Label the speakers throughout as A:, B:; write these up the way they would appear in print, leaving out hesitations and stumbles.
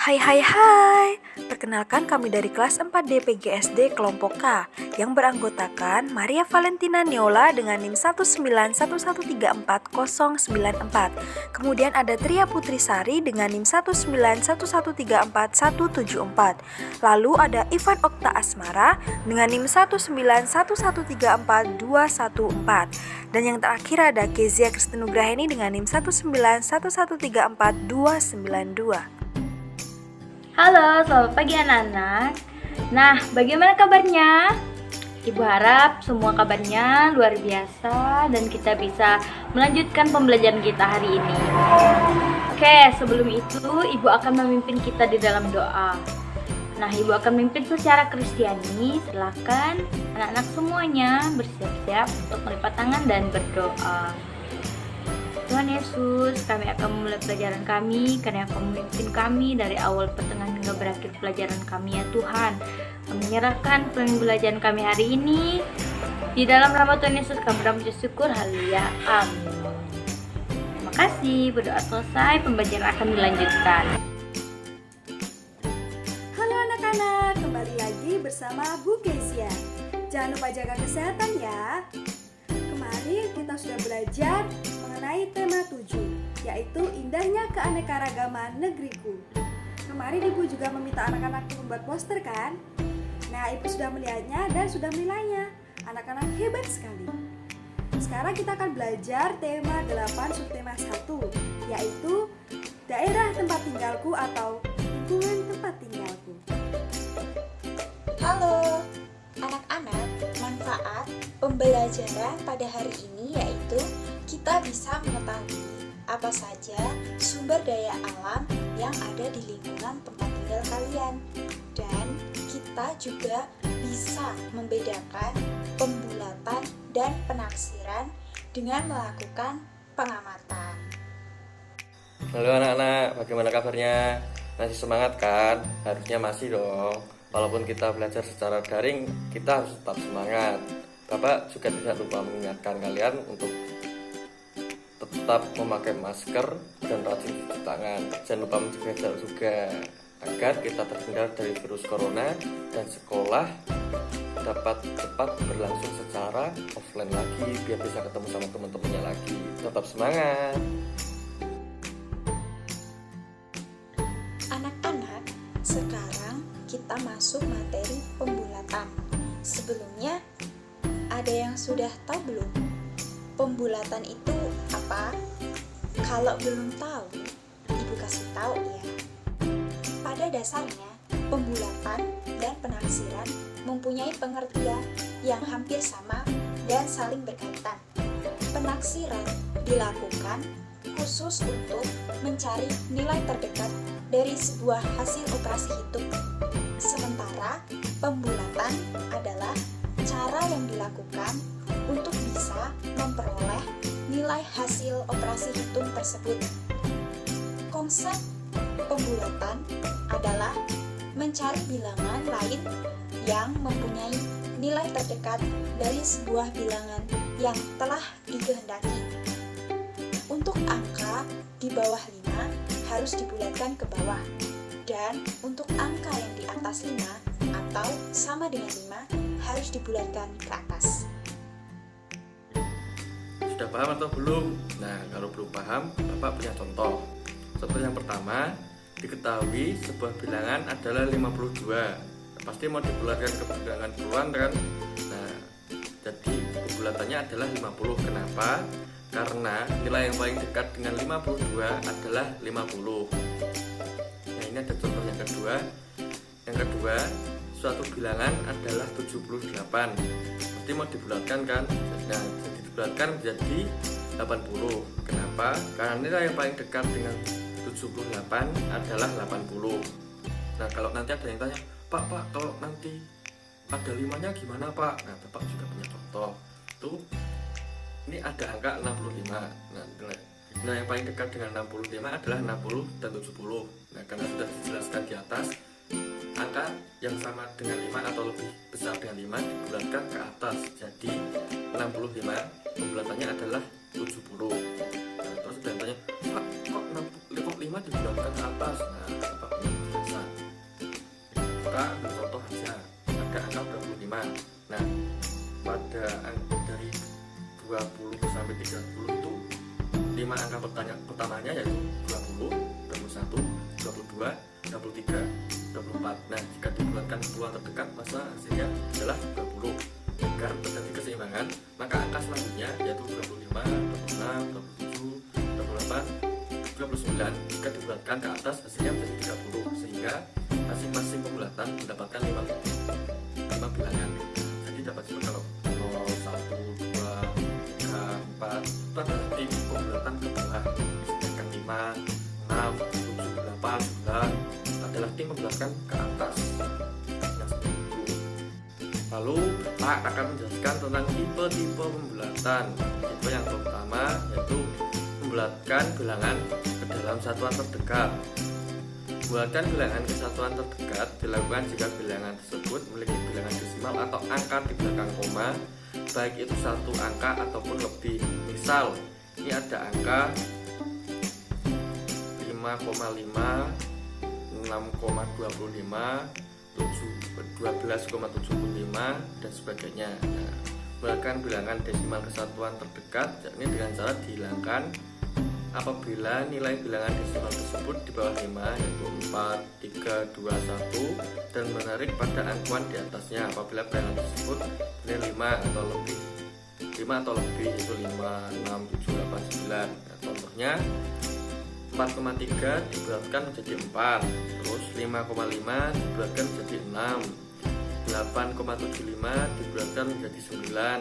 A: Hai hai hai, perkenalkan kami dari kelas 4D PGSD kelompok K yang beranggotakan Maria Valentina Neola dengan NIM 191134094. Kemudian ada Tria Putrisari dengan NIM 191134174. Lalu ada Ivan Okta Asmara dengan NIM 191134214. Dan yang terakhir ada Kezia Kristenugraheni dengan NIM 191134292.
B: Halo, selamat pagi anak-anak. Nah, bagaimana kabarnya? Ibu harap semua kabarnya luar biasa dan kita bisa melanjutkan pembelajaran kita hari ini. Oke, sebelum itu Ibu akan memimpin kita di dalam doa. Nah, Ibu akan memimpin secara Kristiani. Silakan anak-anak semuanya bersiap-siap untuk melipat tangan dan berdoa. Tuhan Yesus, kami akan memulai pelajaran kami, karena Engkau memimpin kami dari awal pertengahan hingga berakhir pelajaran kami ya Tuhan. Kami menyerahkan pembelajaran kami hari ini di dalam nama Tuhan Yesus kami berdoa syukur, haleluya, amin. Terima kasih, berdoa selesai, pembelajaran akan dilanjutkan.
C: Halo anak-anak, kembali lagi bersama Bu Kezia. Jangan lupa jaga kesehatan ya. Kemarin kita sudah belajar mengenai tema 7, yaitu indahnya keanekaragaman negeriku. Kemarin Ibu juga meminta anak-anak membuat poster kan? Nah, Ibu sudah melihatnya dan sudah menilainya. Anak-anak hebat sekali. Sekarang kita akan belajar tema 8 subtema 1, yaitu daerah tempat tinggalku atau lingkungan tempat tinggalku.
D: Halo anak-anak, manfaat pembelajaran pada hari ini yaitu kita bisa mengetahui apa saja sumber daya alam yang ada di lingkungan tempat tinggal kalian, dan kita juga bisa membedakan pembulatan dan penaksiran dengan melakukan pengamatan.
E: Halo anak-anak, bagaimana kabarnya? Masih semangat kan? Harusnya masih dong. Walaupun kita belajar secara daring, kita harus tetap semangat. Bapak juga tidak lupa mengingatkan kalian untuk tetap memakai masker dan rajin cuci tangan. Jangan lupa menjaga jarak juga, agar kita terhindar dari virus corona dan sekolah dapat cepat berlangsung secara offline lagi, biar bisa ketemu sama teman-temannya lagi. Tetap semangat.
D: Anak-anak, sekarang kita masuk materi pembulatan. Sebelumnya, ada yang sudah tahu belum? Pembulatan itu apa? Kalau belum tahu, Ibu kasih tahu ya. Pada dasarnya, pembulatan dan penaksiran mempunyai pengertian yang hampir sama dan saling berkaitan. Penaksiran dilakukan khusus untuk mencari nilai terdekat dari sebuah hasil operasi hitung. Sementara pembulatan adalah cara yang dilakukan untuk bisa memperoleh nilai hasil operasi hitung tersebut. Konsep pembulatan adalah mencari bilangan lain yang mempunyai nilai terdekat dari sebuah bilangan yang telah dikehendaki. Untuk angka di bawah 5 harus dibulatkan ke bawah, dan untuk angka yang di atas 5 atau sama dengan 5 harus dibulatkan ke atas.
E: Sudah paham atau belum? Nah, kalau belum paham, Bapak punya contoh. Contoh yang pertama, diketahui sebuah bilangan adalah 52. Pasti mau dibulatkan ke bilangan puluhan kan? Nah, jadi pembulatannya adalah 50. Kenapa? Karena nilai yang paling dekat dengan 52 adalah 50. Nah, ini ada contoh yang kedua. Yang kedua, suatu bilangan adalah 78. Pasti mau dibulatkan kan? Nah, jadi dibulatkan menjadi 80. Kenapa? Karena nilai yang paling dekat dengan 78 adalah 80. Nah, kalau nanti ada yang tanya, Pak, kalau nanti ada 5-nya gimana Pak? Nah, Bapak juga punya contoh. Tuh, ini ada angka 65. Nah, nilai yang paling dekat dengan 65 adalah 60 dan 70. Nah, karena sudah dijelaskan di atas, angka yang sama dengan 5 atau lebih besar dengan 5 dibulatkan ke atas. Jadi 65 pembulatannya adalah 70. Nah, terus ada yang tanya, Pak, kok 5 dibulatkan ke atas? Nah, Bapak pertanyaan pertamanya yaitu 20, 21, 22, 23, 24. Nah, jika dibulatkan peluang terdekat, maka hasilnya adalah 20. Agar terjadi keseimbangan, maka angka selanjutnya yaitu 25, 26, 27, 28, 29. Jika dibulatkan ke atas, hasilnya menjadi 30, sehingga masing-masing pembulatan mendapatkan 5 bilangan. Jadi dapat disebut kalau 0, 1, 2, 3, 4 itu adalah tim pembulatan ke bawah, sedangkan 5, 6, 7, 8, 9 adalah tim pembulatan ke atas. Lalu Pak akan menjelaskan tentang tipe-tipe pembulatan. Tipe yang pertama yaitu membulatkan bilangan ke dalam satuan terdekat. Membulatkan bilangan ke satuan terdekat dilakukan jika bilangan tersebut memiliki bilangan desimal atau angka di belakang koma, baik itu satu angka ataupun lebih. Misal, ini ada angka 5,5, 6,25, 12,75 dan sebagainya. Nah, membulatkan bilangan desimal kesatuan terdekat yakni dengan cara dihilangkan apabila nilai bilangan desimal tersebut di bawah 5, yaitu 4, 3, 2, 1, dan menarik pada angkuan di atasnya apabila bilangan tersebut nilai 5 atau lebih, yaitu 5, 6, 7, 8, 9. Nah, contohnya 4,3 dibulatkan menjadi 4, terus 5,5 dibulatkan menjadi 6, 8,75 dibulatkan menjadi 9,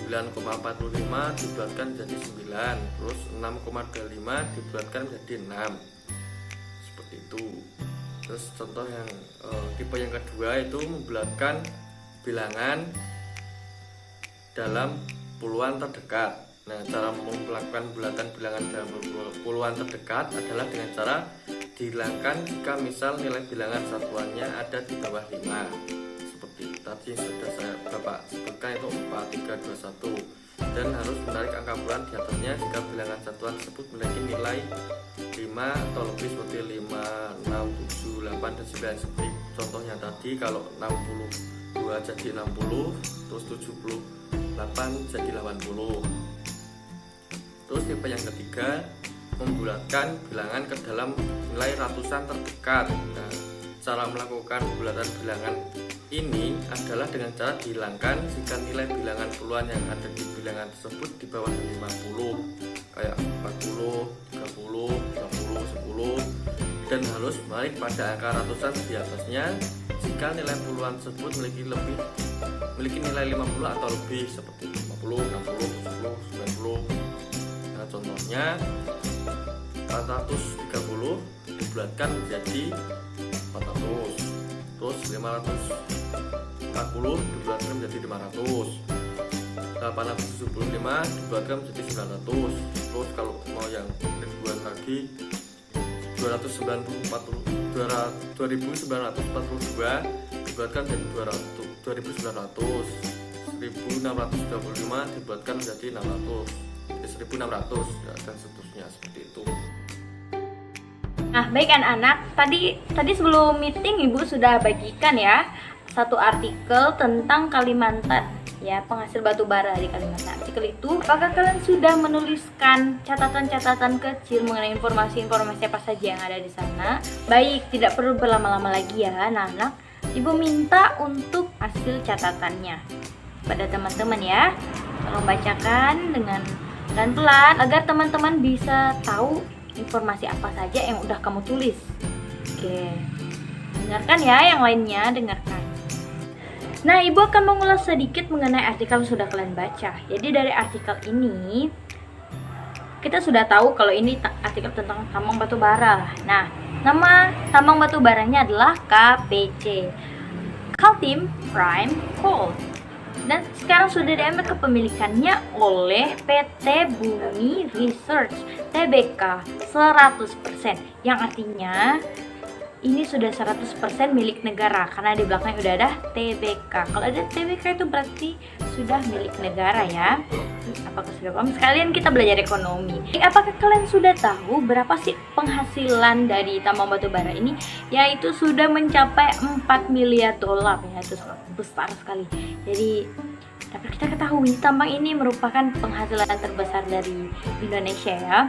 E: 9,45 dibulatkan menjadi 9, terus 6,25 dibulatkan menjadi 6. Seperti itu. Terus contoh yang tipe yang kedua itu membulatkan bilangan dalam puluhan terdekat. Nah, cara melakukan bulatan bilangan dalam puluhan terdekat adalah dengan cara dihilangkan jika misal nilai bilangan satuannya ada di bawah 5. Seperti tadi sudah Bapak sebutkan itu 4, 3, 2, 1. Dan harus menarik angka puluhan di atasnya jika bilangan satuan tersebut memiliki nilai 5 atau lebih seperti 5, 6, 7, 8, dan 9. Seperti contohnya tadi, kalau 62 jadi 60, terus 78 jadi 80. Terus tipe yang ketiga, membulatkan bilangan ke dalam nilai ratusan terdekat. Nah, cara melakukan pembulatan bilangan ini adalah dengan cara dihilangkan jika nilai bilangan puluhan yang ada di bilangan tersebut di bawah 50, kayak 40, 30, 50, 10, dan harus balik pada angka ratusan di atasnya jika nilai puluhan tersebut memiliki nilai 50 atau lebih, seperti 50, 60, 70, 90. Nah, contohnya 430 dibulatkan menjadi 400, terus 540 dibulatkan menjadi 500, 875 dibulatkan menjadi 900. Terus kalau mau yang ribuan lagi 2942 dibulatkan menjadi 2900, 1625 dibulatkan menjadi 1600 ya, dan seterusnya seperti itu.
B: Nah, baik anak-anak, tadi sebelum meeting Ibu sudah bagikan ya satu artikel tentang Kalimantan, ya, penghasil batu bara di Kalimantan. Artikel itu, apakah kalian sudah menuliskan catatan-catatan kecil mengenai informasi-informasi apa saja yang ada di sana? Baik, tidak perlu berlama-lama lagi ya anak-anak. Ibu minta untuk hasil catatannya pada teman-teman ya. Tolong bacakan dengan pelan-pelan agar teman-teman bisa tahu informasi apa saja yang udah kamu tulis. Oke, dengarkan ya, yang lainnya dengarkan. Nah, Ibu akan mengulas sedikit mengenai artikel yang sudah kalian baca. Jadi dari artikel ini kita sudah tahu kalau ini artikel tentang tambang batu bara. Nah, nama tambang batu baranya adalah KPC, Kaltim Prime Coal. Dan sekarang sudah diambil kepemilikannya oleh PT Bumi Research Tbk 100%, yang artinya ini sudah 100% milik negara karena di belakangnya udah ada Tbk. Kalau ada Tbk itu berarti sudah milik negara ya. Apakah sudah paham? Sekalian kita belajar ekonomi. Apakah kalian sudah tahu berapa sih penghasilan dari tambang batu bara ini? Yaitu sudah mencapai 4 miliar dolar ya, itu besar sekali. Jadi Dapat kita ketahui, tambang ini merupakan penghasilan terbesar dari Indonesia ya.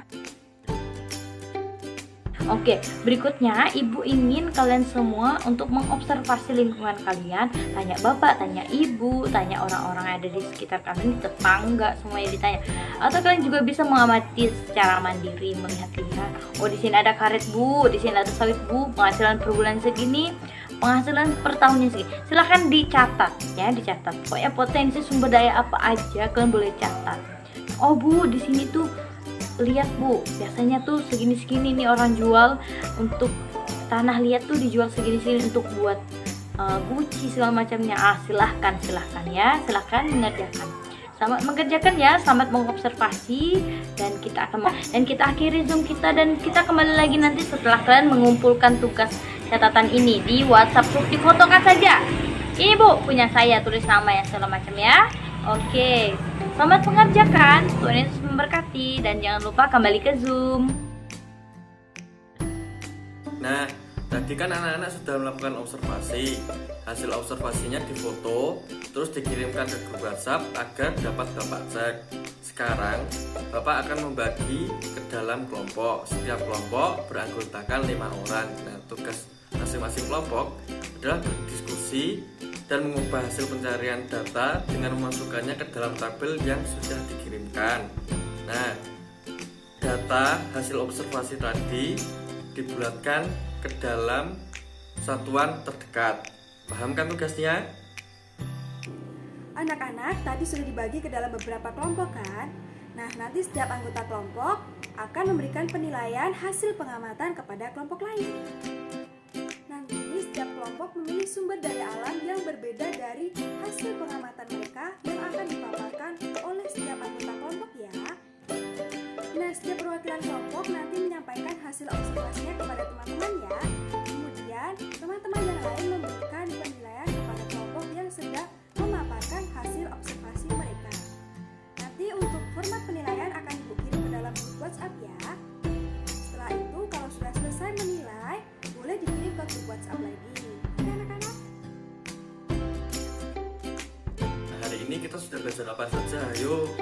B: Oke, berikutnya ibu ingin kalian semua untuk mengobservasi lingkungan kalian. Tanya bapak, tanya ibu, tanya orang-orang yang ada di sekitar kalian, tetangga, semuanya ditanya. Atau kalian juga bisa mengamati secara mandiri, melihat-lihat. Oh, di sini ada karet bu, di sini ada sawit bu, penghasilan per bulan segini, penghasilan per tahunnya segini. Silahkan dicatat ya, dicatat. Pokoknya potensi sumber daya apa aja kalian boleh catat. Oh bu, di sini tuh lihat bu, biasanya tuh segini-segini nih orang jual untuk tanah liat tuh dijual segini-segini untuk buat guci segala macamnya. Silahkan ya, silahkan mengerjakan. Selamat mengerjakan ya, selamat mengobservasi, dan kita akhiri Zoom kita, dan kita kembali lagi nanti setelah kalian mengumpulkan tugas catatan ini di WhatsApp group, difotokan saja. Ini bu, punya saya, tulis nama ya segala macam ya. Oke. Selamat mengerjakan, Tuhan Yesus memberkati, dan jangan lupa kembali ke Zoom.
E: Nah, tadi kan anak-anak sudah melakukan observasi. Hasil observasinya difoto, terus dikirimkan ke grup WhatsApp agar dapat Bapak cek. Sekarang, Bapak akan membagi ke dalam kelompok. Setiap kelompok beranggotakan 5 orang. Nah, tugas masing-masing kelompok adalah berdiskusi dan mengubah hasil pencarian data dengan memasukkannya ke dalam tabel yang sudah dikirimkan. Nah, data hasil observasi tadi dibulatkan ke dalam satuan terdekat. Paham kan tugasnya?
C: Anak-anak tadi sudah dibagi ke dalam beberapa kelompok kan? Nah, nanti setiap anggota kelompok akan memberikan penilaian hasil pengamatan kepada kelompok lain. Nanti setiap kelompok memilih sumber daya alam yang berbeda dari hasil pengamatan mereka yang akan dipaparkan oleh setiap anggota kelompok ya. Nah, setiap perwakilan kelompok nanti menyampaikan hasil observasinya kepada teman-teman ya. Kemudian, teman-teman yang lain memberikan penilaian kepada kelompok yang sedang memaparkan hasil observasi mereka. Nanti untuk format penilaian akan Ibu kirim ke dalam grup WhatsApp ya. Setelah itu, kalau sudah selesai menilai, boleh dikirim ke grup WhatsApp lagi. Oke anak-anak?
E: Nah, hari ini kita sudah belajar apa saja? Ayo,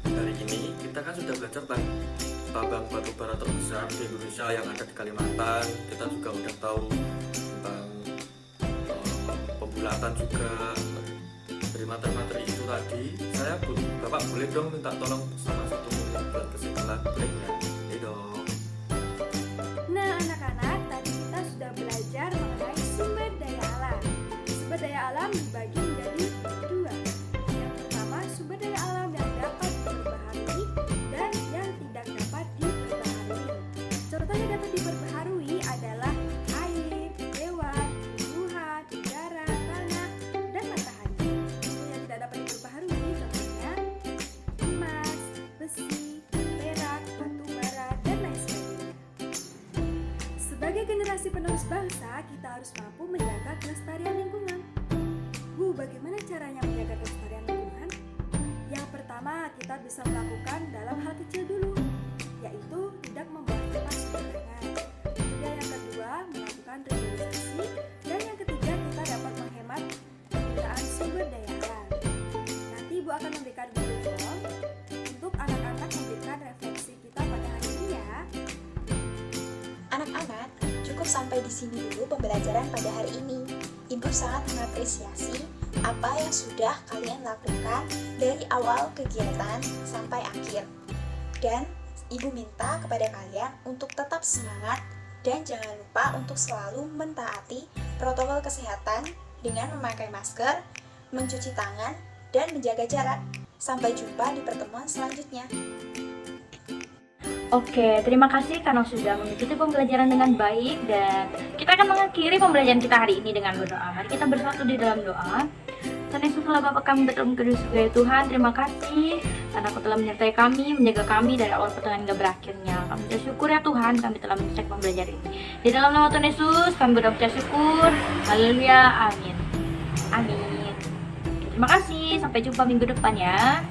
E: hari ini kita kan sudah belajar tentang tambang batu bara terbesar di Indonesia yang ada di Kalimantan. Kita juga udah tahu tentang pembulatan juga. Dari materi-materi itu tadi, Bapak boleh dong minta tolong sama satu murid buat kesimpulan, boleh ya? Ini dong.
C: Nah anak-anak, tadi kita sudah belajar mengenai sumber daya alam. Sumber daya alam dibagi menjadi 2. Yang pertama, sumber daya alam yang dapat diperbaharui dan yang tidak dapat diperbaharui. Contoh yang dapat diperbaharui adalah air, hewan, tumbuhan, udara, tanah, dan matahari. Untuk yang tidak dapat diperbaharui contohnya emas, besi, perak, batu bara, dan lain sebagainya. Sebagai generasi penerus bangsa, kita harus mampu menjaga kelestarian lingkungan. Bu, bagaimana caranya menjaga kelestarian lingkungan? Yang pertama, kita bisa melakukan dalam hal kecil dulu, yaitu tidak membuang sampah sembarangan. Kemudian yang kedua, melakukan reutilizasi, dan yang ketiga, kita dapat menghemat penggunaan sumber daya alam. Nanti Ibu akan memberikan Google Form untuk anak-anak memberikan refleksi kita pada hari ini ya.
D: Anak-anak, cukup sampai di sini dulu pembelajaran pada hari ini. Ibu sangat mengapresiasi apa yang sudah kalian lakukan dari awal kegiatan sampai akhir. Dan Ibu minta kepada kalian untuk tetap semangat dan jangan lupa untuk selalu mentaati protokol kesehatan dengan memakai masker, mencuci tangan, dan menjaga jarak. Sampai jumpa di pertemuan selanjutnya.
B: Oke, terima kasih karena sudah mengikuti pembelajaran dengan baik, dan kita akan mengakhiri pembelajaran kita hari ini dengan berdoa. Mari kita bersatu di dalam doa. Tuhan Yesus, Allah Bapa kami berdalam kudus ya Tuhan, terima kasih karena Kau telah menyertai kami, menjaga kami dari awal pertengahan hingga berakhirnya. Kami bersyukur ya Tuhan, kami telah menyelesaikan pembelajaran ini. Di dalam nama Tuhan Yesus, kami berdoa syukur. Haleluya, amin. Amin. Terima kasih, sampai jumpa minggu depan ya.